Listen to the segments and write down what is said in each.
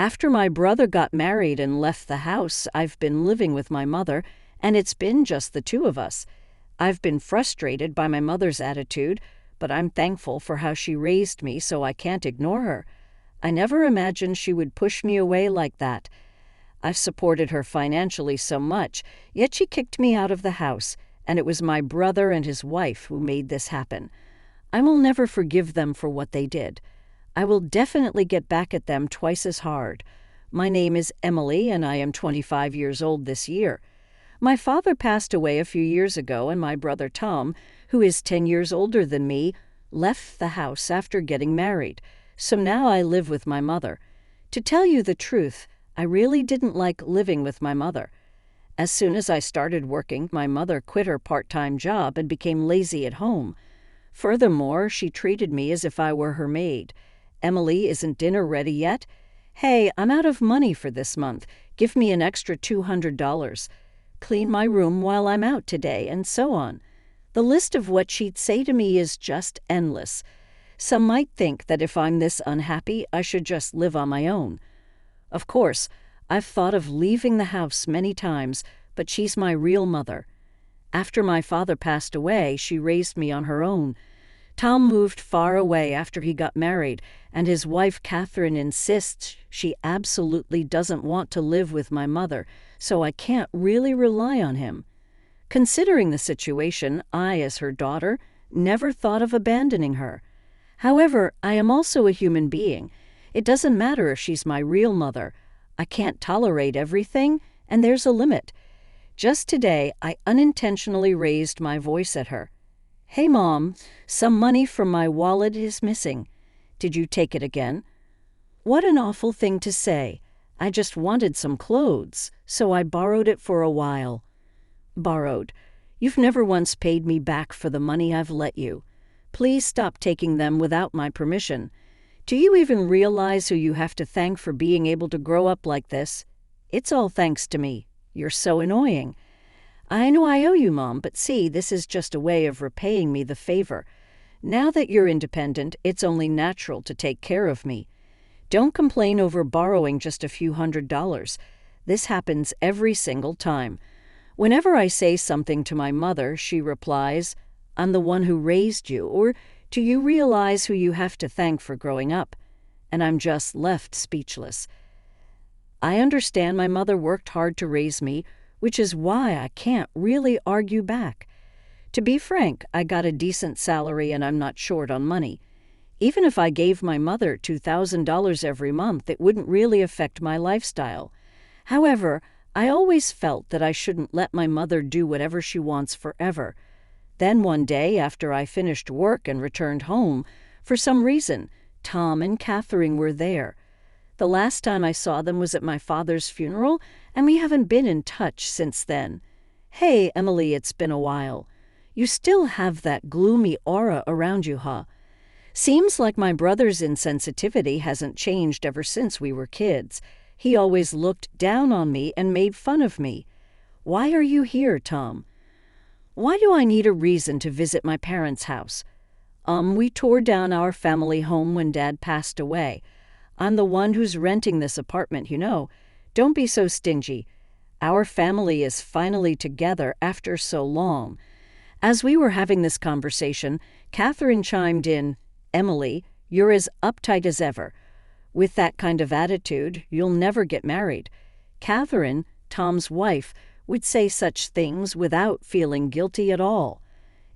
After my brother got married and left the house, I've been living with my mother, and it's been just the two of us. I've been frustrated by my mother's attitude, but I'm thankful for how she raised me, so I can't ignore her. I never imagined she would push me away like that. I've supported her financially so much, yet she kicked me out of the house, and it was my brother and his wife who made this happen. I will never forgive them for what they did. I will definitely get back at them twice as hard. My name is Emily, and I am 25 years old this year. My father passed away a few years ago, and my brother Tom, who is 10 years older than me, left the house after getting married. So now I live with my mother. To tell you the truth, I really didn't like living with my mother. As soon as I started working, my mother quit her part-time job and became lazy at home. Furthermore, she treated me as if I were her maid. Emily, isn't dinner ready yet? Hey, I'm out of money for this month. Give me an extra $200. Clean my room while I'm out today, and so on. The list of what she'd say to me is just endless. Some might think that if I'm this unhappy, I should just live on my own. Of course, I've thought of leaving the house many times, but she's my real mother. After my father passed away, she raised me on her own. Tom moved far away after he got married, and his wife Catherine insists she absolutely doesn't want to live with my mother, so I can't really rely on him. Considering the situation, I, as her daughter, never thought of abandoning her. However, I am also a human being. It doesn't matter if she's my real mother. I can't tolerate everything, and there's a limit. Just today, I unintentionally raised my voice at her. "Hey, Mom, some money from my wallet is missing. Did you take it again?" What an awful thing to say. I just wanted some clothes, so I borrowed it for a while. Borrowed. You've never once paid me back for the money I've let you. Please stop taking them without my permission. Do you even realize who you have to thank for being able to grow up like this? It's all thanks to me. You're so annoying. I know I owe you, Mom, but see, this is just a way of repaying me the favor. Now that you're independent, it's only natural to take care of me. Don't complain over borrowing just a few $100s. This happens every single time. Whenever I say something to my mother, she replies, "I'm the one who raised you," or "Do you realize who you have to thank for growing up?" And I'm just left speechless. I understand my mother worked hard to raise me, which is why I can't really argue back. To be frank, I got a decent salary and I'm not short on money. Even if I gave my mother $2,000 every month, it wouldn't really affect my lifestyle. However, I always felt that I shouldn't let my mother do whatever she wants forever. Then one day, after I finished work and returned home, for some reason, Tom and Catherine were there. The last time I saw them was at my father's funeral, and we haven't been in touch since then. "Hey, Emily, it's been a while. You still have that gloomy aura around you, huh? Seems like my brother's insensitivity hasn't changed ever since we were kids. He always looked down on me and made fun of me. Why are you here, Tom? Why do I need a reason to visit my parents' house? We tore down our family home when Dad passed away. I'm the one who's renting this apartment, you know. Don't be so stingy. Our family is finally together after so long." As we were having this conversation, Catherine chimed in, "Emily, you're as uptight as ever. With that kind of attitude, you'll never get married." Catherine, Tom's wife, would say such things without feeling guilty at all.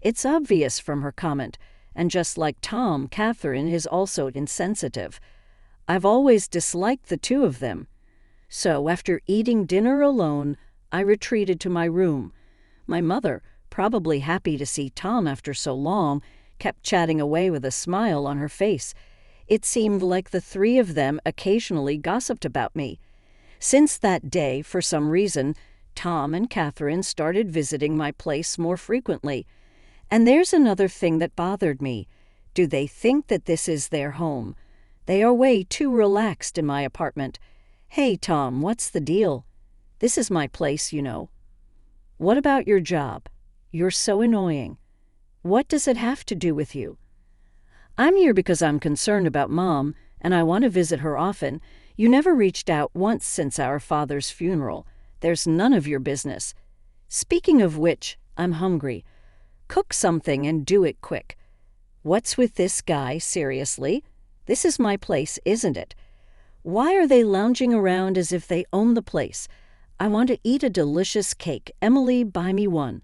It's obvious from her comment, and just like Tom, Catherine is also insensitive. I've always disliked the two of them. So after eating dinner alone, I retreated to my room. My mother, probably happy to see Tom after so long, kept chatting away with a smile on her face. It seemed like the three of them occasionally gossiped about me. Since that day, for some reason, Tom and Catherine started visiting my place more frequently. And there's another thing that bothered me. Do they think that this is their home? They are way too relaxed in my apartment. "Hey, Tom, what's the deal? This is my place, you know." "What about your job? You're so annoying. What does it have to do with you?" "I'm here because I'm concerned about Mom, and I want to visit her often. You never reached out once since our father's funeral. There's none of your business. Speaking of which, I'm hungry. Cook something and do it quick. What's with this guy, seriously? This is my place, isn't it? Why are they lounging around as if they own the place? I want to eat a delicious cake. Emily, buy me one.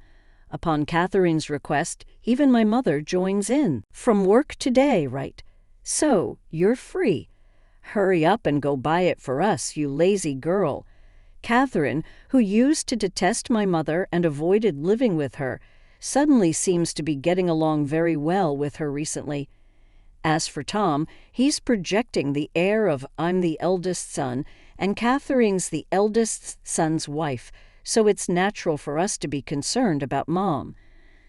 Upon Catherine's request, even my mother joins in. From work today, right? So, you're free. Hurry up and go buy it for us, you lazy girl. Catherine, who used to detest my mother and avoided living with her, suddenly seems to be getting along very well with her recently. As for Tom, he's projecting the air of I'm the eldest son, and Catherine's the eldest son's wife, so it's natural for us to be concerned about Mom.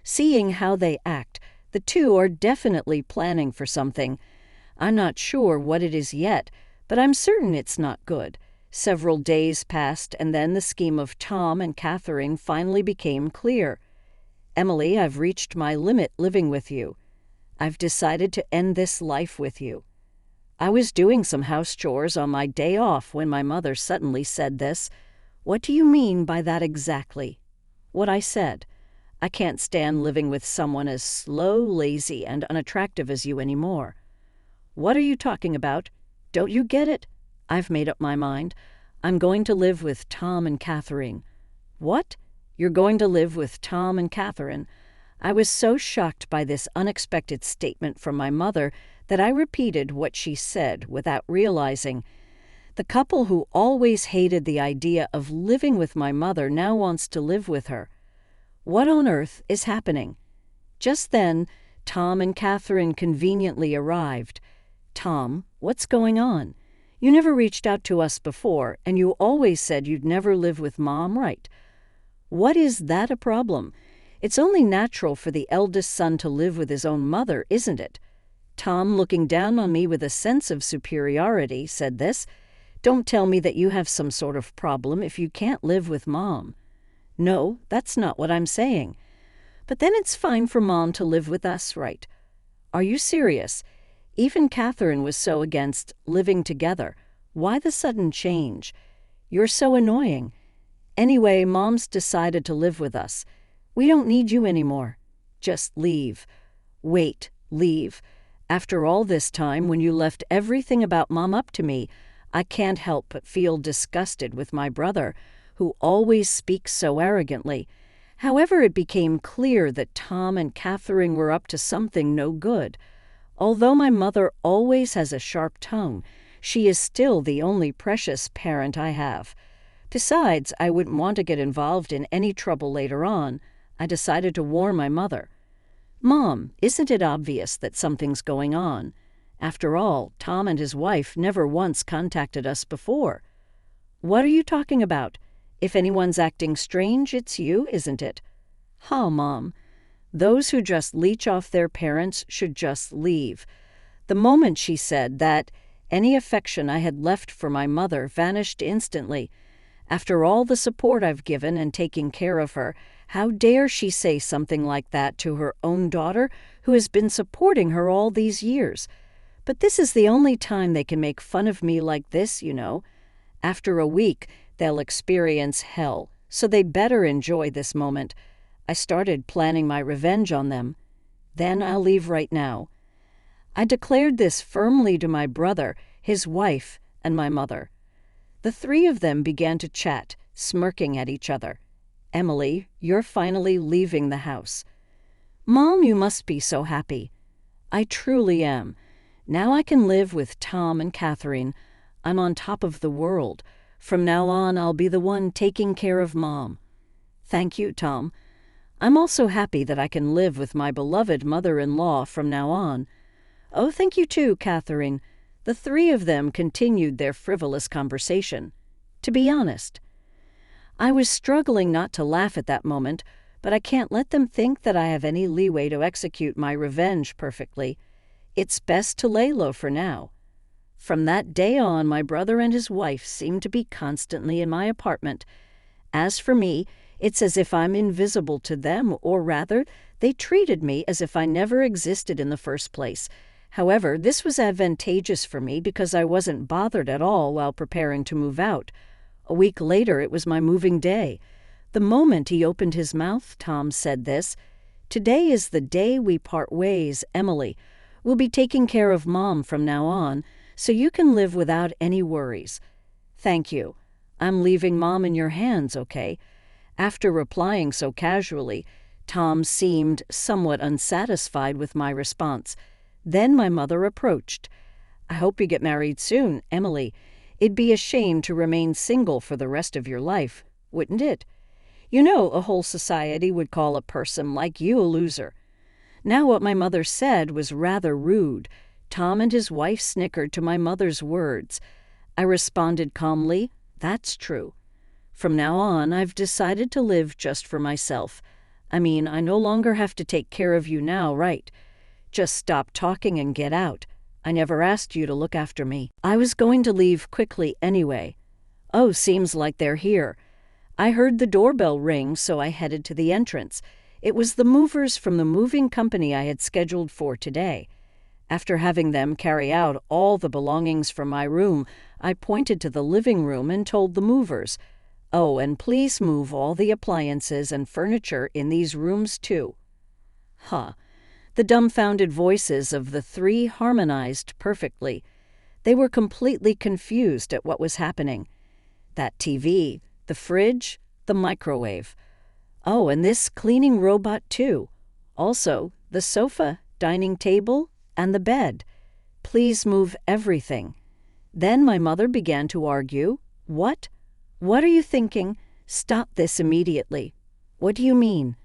Seeing how they act, the two are definitely planning for something. I'm not sure what it is yet, but I'm certain it's not good. Several days passed, and then the scheme of Tom and Catherine finally became clear. Emily, I've reached my limit living with you. I've decided to end this life with you. I was doing some house chores on my day off when my mother suddenly said this. What do you mean by that exactly? What I said. I can't stand living with someone as slow, lazy, and unattractive as you anymore. What are you talking about? Don't you get it? I've made up my mind. I'm going to live with Tom and Catherine. What? You're going to live with Tom and Catherine? I was so shocked by this unexpected statement from my mother that I repeated what she said without realizing. The couple who always hated the idea of living with my mother now wants to live with her. What on earth is happening? Just then, Tom and Catherine conveniently arrived. Tom, what's going on? You never reached out to us before, and you always said you'd never live with Mom, right? What is that a problem? It's only natural for the eldest son to live with his own mother, isn't it? Tom, looking down on me with a sense of superiority, said this. Don't tell me that you have some sort of problem if you can't live with Mom. No, that's not what I'm saying. But then it's fine for Mom to live with us, right? Are you serious? Even Catherine was so against living together. Why the sudden change? You're so annoying. Anyway, Mom's decided to live with us. We don't need you anymore. Just leave. Wait, leave. After all this time, when you left everything about Mom up to me, I can't help but feel disgusted with my brother, who always speaks so arrogantly. However, it became clear that Tom and Catherine were up to something no good. Although my mother always has a sharp tongue, she is still the only precious parent I have. Besides, I wouldn't want to get involved in any trouble later on. I decided to warn my mother. Mom, isn't it obvious that something's going on? After all, Tom and his wife never once contacted us before. What are you talking about? If anyone's acting strange, it's you, isn't it? How, Mom? Those who just leech off their parents should just leave. The moment she said that, any affection I had left for my mother vanished instantly. After all the support I've given and taking care of her, how dare she say something like that to her own daughter, who has been supporting her all these years? But this is the only time they can make fun of me like this, you know. After a week, they'll experience hell, so they'd better enjoy this moment. I started planning my revenge on them. Then I'll leave right now. I declared this firmly to my brother, his wife, and my mother. The three of them began to chat, smirking at each other. Emily, you're finally leaving the house. Mom, you must be so happy. I truly am. Now I can live with Tom and Catherine. I'm on top of the world. From now on, I'll be the one taking care of Mom. Thank you, Tom. I'm also happy that I can live with my beloved mother-in-law from now on. Oh, thank you too, Catherine. The three of them continued their frivolous conversation. To be honest, I was struggling not to laugh at that moment, but I can't let them think that I have any leeway to execute my revenge perfectly. It's best to lay low for now. From that day on, my brother and his wife seemed to be constantly in my apartment. As for me, it's as if I'm invisible to them, or rather, they treated me as if I never existed in the first place. However, this was advantageous for me because I wasn't bothered at all while preparing to move out. A week later, it was my moving day. The moment he opened his mouth, Tom said this: "Today is the day we part ways, Emily. We'll be taking care of Mom from now on, so you can live without any worries." "Thank you. I'm leaving Mom in your hands, okay?" After replying so casually, Tom seemed somewhat unsatisfied with my response. Then my mother approached. "I hope you get married soon, Emily. It'd be a shame to remain single for the rest of your life, wouldn't it? You know, a whole society would call a person like you a loser." Now what my mother said was rather rude. Tom and his wife snickered to my mother's words. I responded calmly, "That's true. From now on, I've decided to live just for myself. I mean, I no longer have to take care of you now, right? Just stop talking and get out. I never asked you to look after me." I was going to leave quickly anyway. Oh, seems like they're here. I heard the doorbell ring, so I headed to the entrance. It was the movers from the moving company I had scheduled for today. After having them carry out all the belongings from my room, I pointed to the living room and told the movers, "Oh, and please move all the appliances and furniture in these rooms too." Huh. The dumbfounded voices of the three harmonized perfectly. They were completely confused at what was happening. That TV, the fridge, the microwave. Oh, and this cleaning robot too. Also, the sofa, dining table, and the bed. Please move everything. Then my mother began to argue. "What? What are you thinking? Stop this immediately." "What do you mean?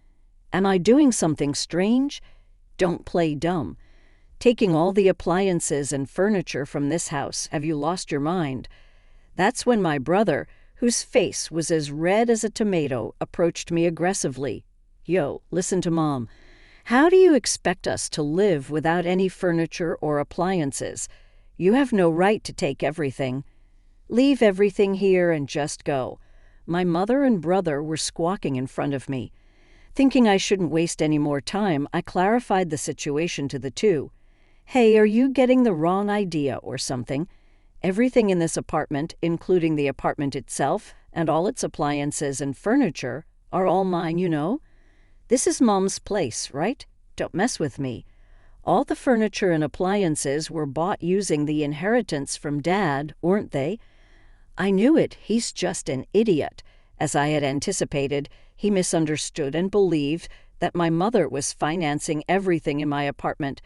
Am I doing something strange?" "Don't play dumb. Taking all the appliances and furniture from this house, have you lost your mind?" That's when my brother, whose face was as red as a tomato, approached me aggressively. "Yo, listen to Mom. How do you expect us to live without any furniture or appliances? You have no right to take everything. Leave everything here and just go." My mother and brother were squawking in front of me. Thinking I shouldn't waste any more time, I clarified the situation to the two. "Hey, are you getting the wrong idea or something? Everything in this apartment, including the apartment itself and all its appliances and furniture, are all mine, you know? This is Mom's place, right? Don't mess with me. All the furniture and appliances were bought using the inheritance from Dad, weren't they?" I knew it. He's just an idiot. As I had anticipated, he misunderstood and believed that my mother was financing everything in my apartment.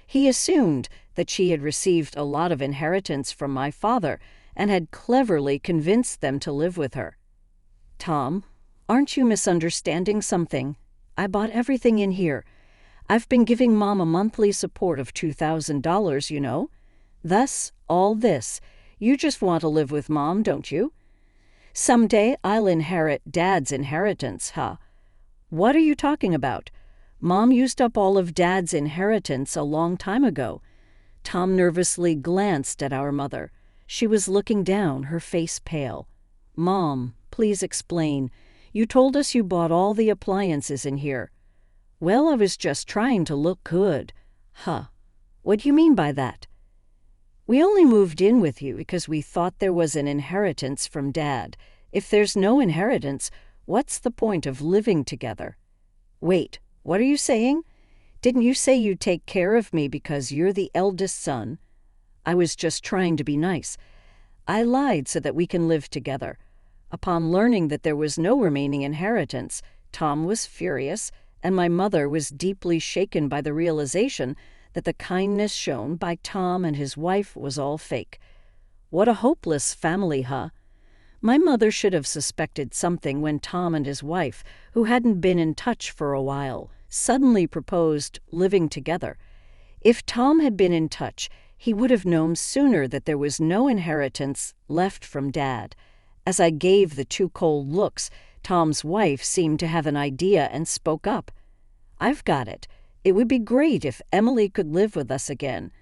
He assumed that she had received a lot of inheritance from my father and had cleverly convinced them to live with her. "Tom, aren't you misunderstanding something? I bought everything in here. I've been giving Mom a monthly support of $2,000, you know. Thus, all this. You just want to live with Mom, don't you? Someday I'll inherit Dad's inheritance, huh?" "What are you talking about? Mom used up all of Dad's inheritance a long time ago." Tom nervously glanced at our mother. She was looking down, her face pale. "Mom, please explain. You told us you bought all the appliances in here." "Well, I was just trying to look good." "Huh. What do you mean by that?" "We only moved in with you because we thought there was an inheritance from Dad. If there's no inheritance, what's the point of living together?" "Wait, what are you saying? Didn't you say you'd take care of me because you're the eldest son?" "I was just trying to be nice. I lied so that we can live together." Upon learning that there was no remaining inheritance, Tom was furious, and my mother was deeply shaken by the realization that the kindness shown by Tom and his wife was all fake. What a hopeless family, huh? My mother should have suspected something when Tom and his wife, who hadn't been in touch for a while, suddenly proposed living together. If Tom had been in touch, he would have known sooner that there was no inheritance left from Dad. As I gave the two cold looks, Tom's wife seemed to have an idea and spoke up. "I've got it. It would be great if Emily could live with us again."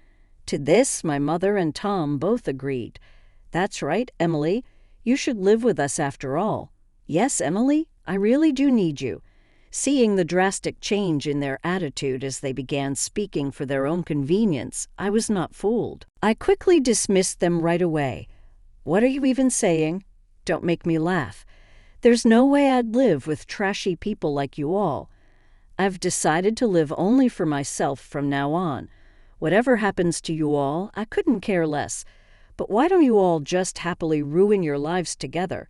To this, my mother and Tom both agreed. "That's right, Emily. You should live with us after all." "Yes, Emily, I really do need you. Seeing the drastic change in their attitude as they began speaking for their own convenience, I was not fooled. I quickly dismissed them right away. "What are you even saying? Don't make me laugh. There's no way I'd live with trashy people like you all. I've decided to live only for myself from now on. Whatever happens to you all, I couldn't care less. But why don't you all just happily ruin your lives together?"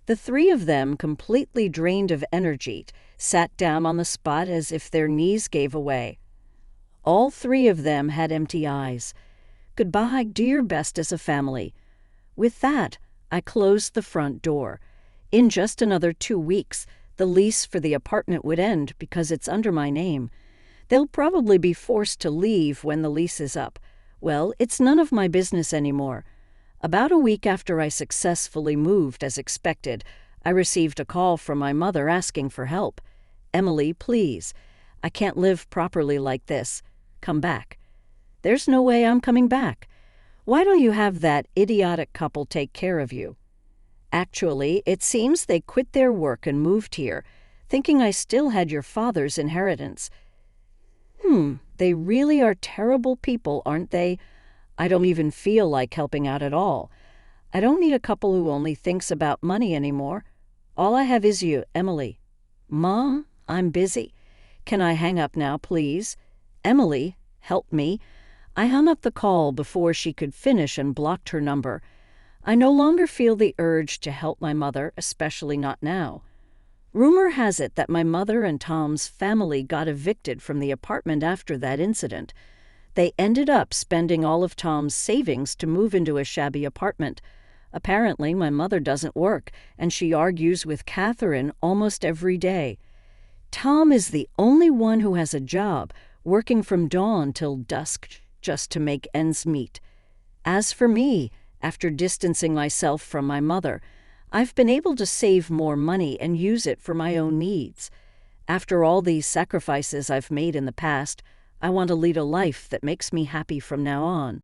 The three of them, completely drained of energy, sat down on the spot as if their knees gave away. All three of them had empty eyes. Goodbye, do your best as a family. With that, I closed the front door. In just another 2 weeks, the lease for the apartment would end because it's under my name. They'll probably be forced to leave when the lease is up. Well, it's none of my business anymore. About a week after I successfully moved as expected, I received a call from my mother asking for help. "Emily, please. I can't live properly like this. Come back." "There's no way I'm coming back. Why don't you have that idiotic couple take care of you?" Actually, it seems they quit their work and moved here, thinking I still had your father's inheritance. They really are terrible people, aren't they? I don't even feel like helping out at all. I don't need a couple who only thinks about money anymore. All I have is you, Emily. Mom, I'm busy. Can I hang up now, please? Emily, help me. I hung up the call before she could finish and blocked her number. I no longer feel the urge to help my mother, especially not now. Rumor has it that my mother and Tom's family got evicted from the apartment after that incident. They ended up spending all of Tom's savings to move into a shabby apartment. Apparently, my mother doesn't work, and she argues with Catherine almost every day. Tom is the only one who has a job, working from dawn till dusk just to make ends meet. As for me, after distancing myself from my mother, I've been able to save more money and use it for my own needs. After all these sacrifices I've made in the past, I want to lead a life that makes me happy from now on.